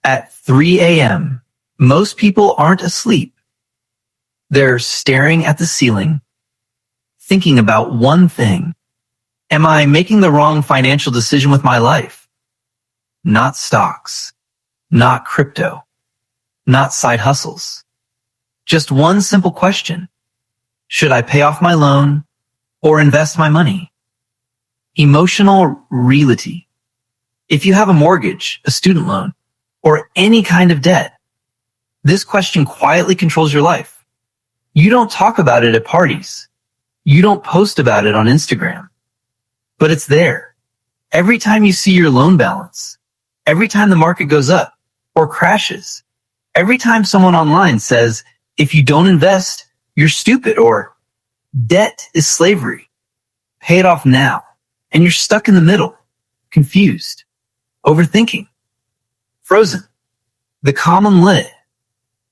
At 3 a.m., most people aren't asleep. They're staring at the ceiling, thinking about one thing. Am I making the wrong financial decision with my life? Not stocks, not crypto, not side hustles. Just one simple question. Should I pay off my loan or invest my money? Emotional reality. If you have a mortgage, a student loan, or any kind of debt, this question quietly controls your life. You don't talk about it at parties. You don't post about it on Instagram. But it's there. Every time you see your loan balance, every time the market goes up or crashes, every time someone online says, if you don't invest, you're stupid, or debt is slavery. Pay it off now. And you're stuck in the middle, confused, overthinking, frozen. The common lit.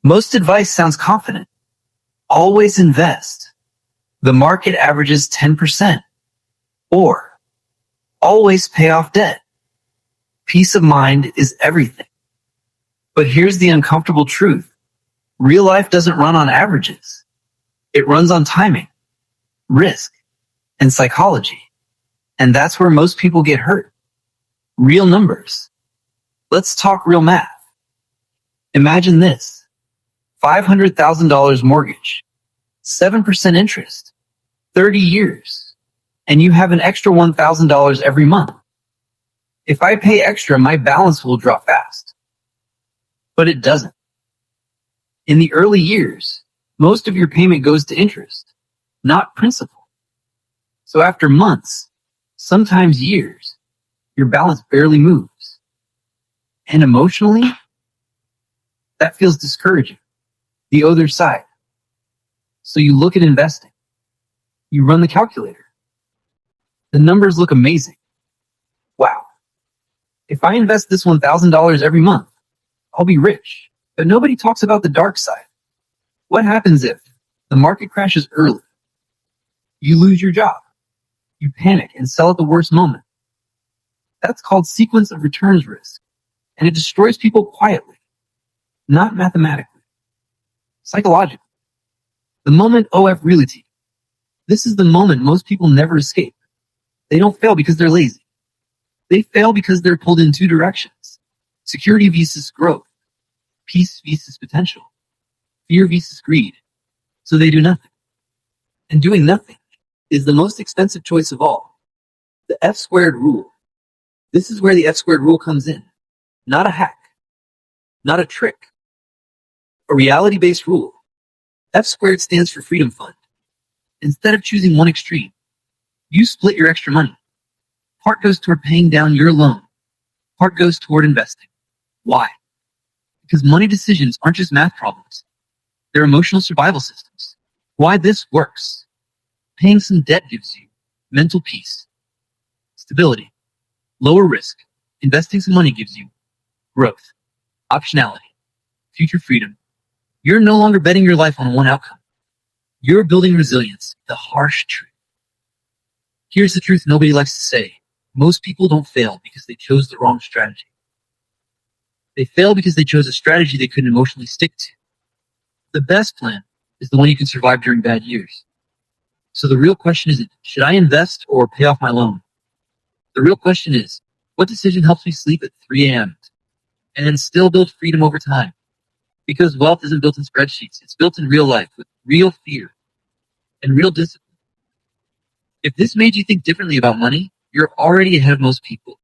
Most advice sounds confident. Always invest. The market averages 10%. Or always pay off debt. Peace of mind is everything. But here's the uncomfortable truth. Real life doesn't run on averages. It runs on timing, risk, and psychology. And that's where most people get hurt. Real numbers. Let's talk real math. Imagine this. $500,000 mortgage, 7% interest, 30 years, and you have an extra $1,000 every month. If I pay extra, my balance will drop fast. But it doesn't. In the early years, most of your payment goes to interest, not principal. So after months, sometimes years, your balance barely moves. And emotionally, that feels discouraging. The other side. So you look at investing. You run the calculator. The numbers look amazing. Wow. If I invest this $1,000 every month, I'll be rich. But nobody talks about the dark side. What happens if the market crashes early? You lose your job. You panic and sell at the worst moment. That's called sequence of returns risk. And it destroys people quietly, not mathematically, psychologically. The moment OF reality. This is the moment most people never escape. They don't fail because they're lazy. They fail because they're pulled in two directions. Security versus growth. Peace versus potential. Fear versus greed. So they do nothing. And doing nothing is the most expensive choice of all. The F squared rule. This is where the F squared rule comes in. Not a hack. Not a trick. A reality-based rule. F squared stands for Freedom Fund. Instead of choosing one extreme, you split your extra money. Part goes toward paying down your loan. Part goes toward investing. Why? Because money decisions aren't just math problems. They're emotional survival systems. Why this works. Paying some debt gives you mental peace, stability, lower risk. Investing some money gives you growth, optionality, future freedom. You're no longer betting your life on one outcome. You're building resilience, the harsh truth. Here's the truth nobody likes to say. Most people don't fail because they chose the wrong strategy. They fail because they chose a strategy they couldn't emotionally stick to. The best plan is the one you can survive during bad years. So the real question isn't, should I invest or pay off my loan? The real question is, what decision helps me sleep at 3 a.m. and still build freedom over time? Because wealth isn't built in spreadsheets. It's built in real life with real fear and real discipline. If this made you think differently about money, you're already ahead of most people.